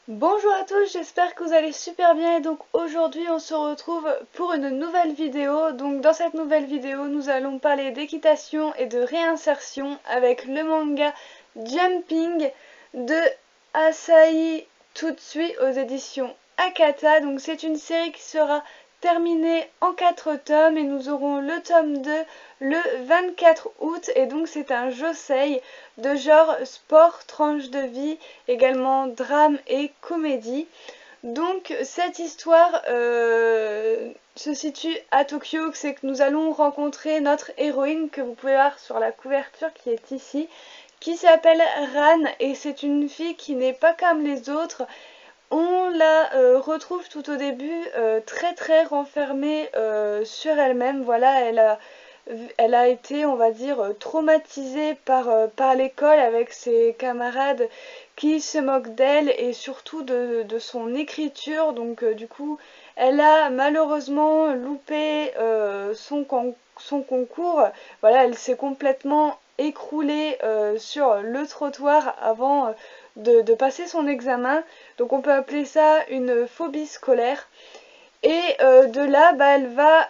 Bonjour à tous, j'espère que vous allez super bien et donc aujourd'hui on se retrouve pour une nouvelle vidéo. Donc dans cette nouvelle vidéo nous allons parler d'équitation et de réinsertion avec le manga Jumping de Asahi Tutsui aux éditions Akata. Donc c'est une série qui sera terminée en 4 tomes et nous aurons le tome 2 le 24 août et donc c'est un josei de genre sport, tranche de vie, également drame et comédie. Donc cette histoire se situe à Tokyo, c'est que nous allons rencontrer notre héroïne que vous pouvez voir sur la couverture qui est ici, qui s'appelle Ran et c'est une fille qui n'est pas comme les autres. On la retrouve tout au début très renfermée sur elle-même. Voilà, elle a été, on va dire, traumatisée par l'école avec ses camarades qui se moquent d'elle et surtout de son écriture. Donc du coup, elle a malheureusement loupé son concours. Voilà, elle s'est complètement écroulée sur le trottoir avant de passer son examen. Donc on peut appeler ça une phobie scolaire. Et de là, bah, elle va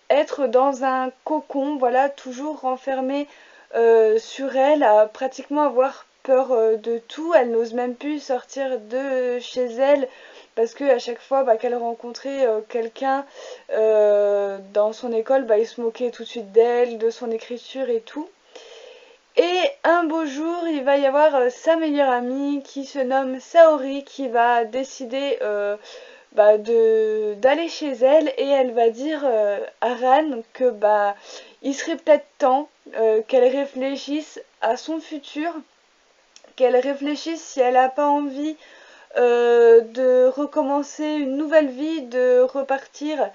être dans un cocon, voilà, toujours renfermée sur elle, à pratiquement avoir peur de tout. Elle n'ose même plus sortir de chez elle parce que à chaque fois bah, qu'elle rencontrait quelqu'un dans son école, bah, il se moquait tout de suite d'elle, de son écriture et tout. Et un beau jour, il va y avoir sa meilleure amie qui se nomme Saori qui va décider bah, d'aller chez elle et elle va dire à Ran que bah il serait peut-être temps qu'elle réfléchisse à son futur, qu'elle réfléchisse si elle n'a pas envie de recommencer une nouvelle vie, de repartir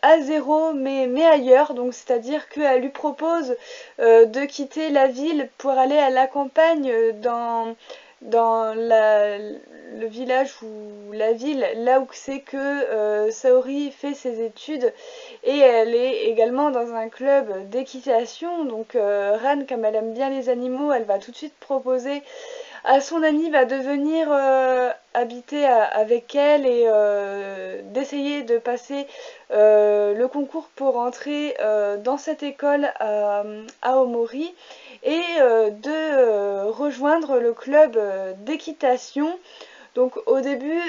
à zéro mais ailleurs, donc c'est-à-dire qu'elle lui propose de quitter la ville pour aller à la campagne dans le village ou la ville, là où c'est que Saori fait ses études et elle est également dans un club d'équitation. Donc Ran, comme elle aime bien les animaux, elle va tout de suite proposer à son amie va devenir habiter avec elle et d'essayer de passer le concours pour entrer dans cette école à Omori et de rejoindre le club d'équitation. Donc au début,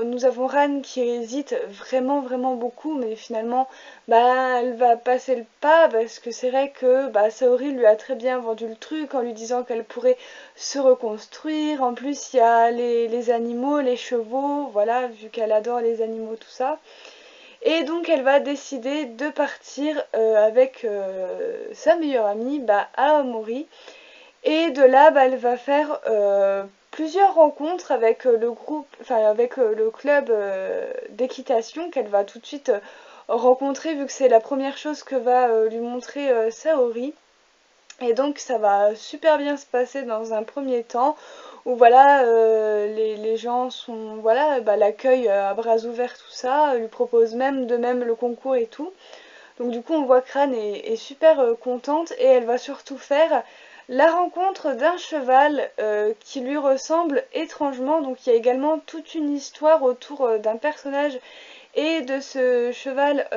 nous avons Ran qui hésite vraiment beaucoup, mais finalement, bah, elle va passer le pas parce que c'est vrai que bah, Saori lui a très bien vendu le truc en lui disant qu'elle pourrait se reconstruire. En plus, il y a les animaux, les chevaux, voilà, vu qu'elle adore les animaux, tout ça. Et donc elle va décider de partir avec sa meilleure amie bah, à Omori. Et de là, bah, elle va faire plusieurs rencontres avec le groupe, enfin avec le club d'équitation qu'elle va tout de suite rencontrer vu que c'est la première chose que va lui montrer Saori. Et donc ça va super bien se passer dans un premier temps où voilà les gens sont voilà bah, l'accueil à bras ouverts tout ça, lui propose même de même le concours et tout. Donc du coup on voit que Ran est super contente et elle va surtout faire la rencontre d'un cheval qui lui ressemble étrangement. Donc il y a également toute une histoire autour d'un personnage et de ce cheval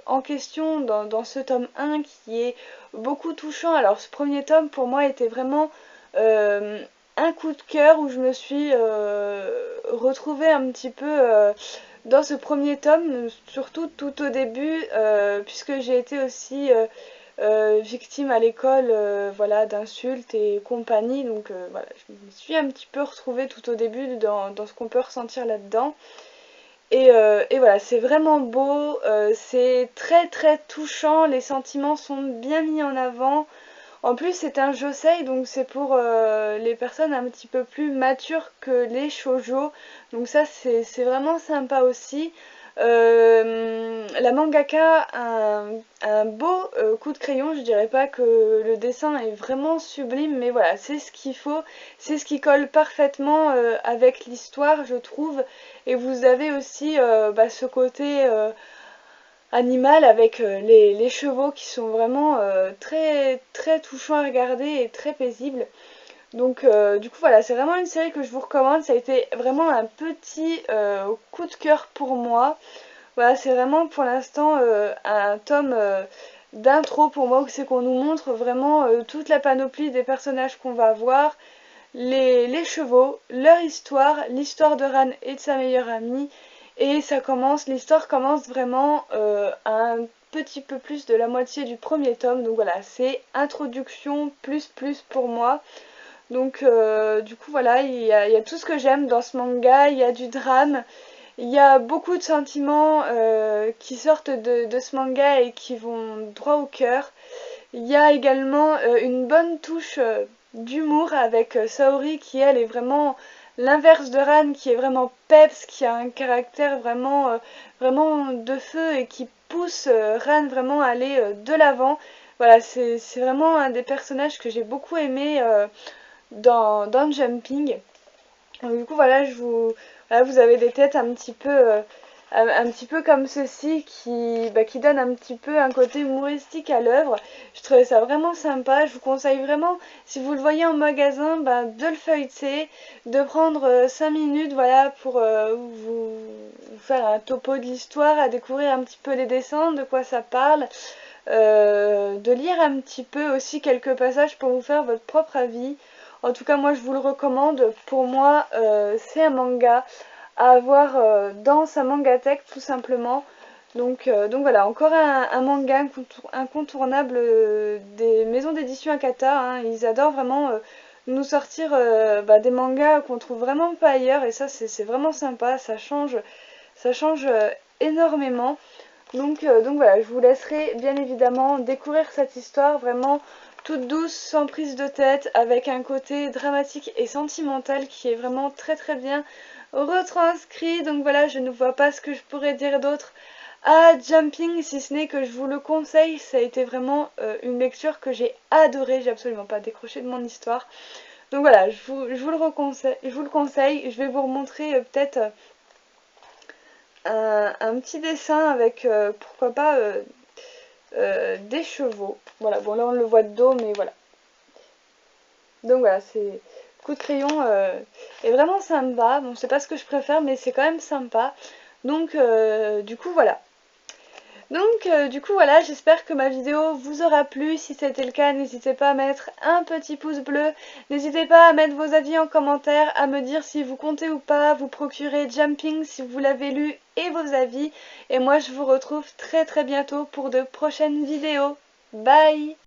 en question dans ce tome 1 qui est beaucoup touchant. Alors ce premier tome pour moi était vraiment un coup de cœur où je me suis retrouvée un petit peu dans ce premier tome, surtout tout au début, puisque j'ai été aussi victime à l'école voilà, d'insultes et compagnie. Donc voilà, je me suis un petit peu retrouvée tout au début dans ce qu'on peut ressentir là-dedans. Et voilà, c'est vraiment beau, c'est très touchant, les sentiments sont bien mis en avant. En plus, c'est un josei, donc c'est pour les personnes un petit peu plus matures que les shoujo. Donc ça, c'est vraiment sympa aussi. La mangaka a un beau coup de crayon, je dirais pas que le dessin est vraiment sublime, mais voilà, c'est ce qu'il faut, c'est ce qui colle parfaitement avec l'histoire, je trouve. Et vous avez aussi bah, ce côté animal avec les chevaux qui sont vraiment très touchants à regarder et très paisibles. Donc du coup voilà, c'est vraiment une série que je vous recommande. Ça a été vraiment un petit coup de cœur pour moi. Voilà, c'est vraiment pour l'instant un tome d'intro pour moi, où c'est qu'on nous montre vraiment toute la panoplie des personnages qu'on va voir, les chevaux, leur histoire, l'histoire de Ran et de sa meilleure amie. Et l'histoire commence vraiment à un petit peu plus de la moitié du premier tome. Donc voilà, c'est introduction plus pour moi. Donc du coup voilà, il y a tout ce que j'aime dans ce manga, il y a du drame, il y a beaucoup de sentiments qui sortent de ce manga et qui vont droit au cœur. Il y a également une bonne touche d'humour avec Saori qui elle est vraiment l'inverse de Ran, qui est vraiment peps, qui a un caractère vraiment de feu et qui pousse Ran vraiment à aller de l'avant. Voilà, c'est vraiment un des personnages que j'ai beaucoup aimé dans Jumping. Donc, du coup voilà, voilà, vous avez des têtes un petit peu comme ceci qui donnent un petit peu un côté humoristique à l'œuvre. Je trouvais ça vraiment sympa. Je vous conseille vraiment, si vous le voyez en magasin, de le feuilleter, de prendre 5 minutes voilà, pour vous faire un topo de l'histoire, à découvrir un petit peu les dessins, de quoi ça parle. De lire un petit peu aussi quelques passages pour vous faire votre propre avis. En tout cas, moi je vous le recommande. Pour moi, c'est un manga à avoir dans sa mangatech tout simplement. Donc voilà, encore un manga incontournable des maisons d'édition Akata. Hein. Ils adorent vraiment nous sortir des mangas qu'on trouve vraiment pas ailleurs. Et ça, c'est vraiment sympa. Ça change énormément. Donc voilà, je vous laisserai bien évidemment découvrir cette histoire vraiment toute douce, sans prise de tête, avec un côté dramatique et sentimental qui est vraiment très bien retranscrit. Donc voilà, je ne vois pas ce que je pourrais dire d'autre à Jumping, si ce n'est que je vous le conseille. Ça a été vraiment une lecture que j'ai adorée, j'ai absolument pas décroché de mon histoire. Donc voilà, je vous le conseille. Je vais vous remontrer peut-être un petit dessin avec, pourquoi pas, des chevaux. Voilà, bon là on le voit de dos, mais voilà. Donc voilà, c'est coup de crayon est vraiment sympa. Bon, c'est pas ce que je préfère, mais c'est quand même sympa. Donc du coup voilà. Donc du coup voilà, j'espère que ma vidéo vous aura plu. Si c'était le cas, n'hésitez pas à mettre un petit pouce bleu. N'hésitez pas à mettre vos avis en commentaire, à me dire si vous comptez ou pas vous procurer Jumping, si vous l'avez lu, et vos avis. Et moi je vous retrouve très bientôt pour de prochaines vidéos. Bye!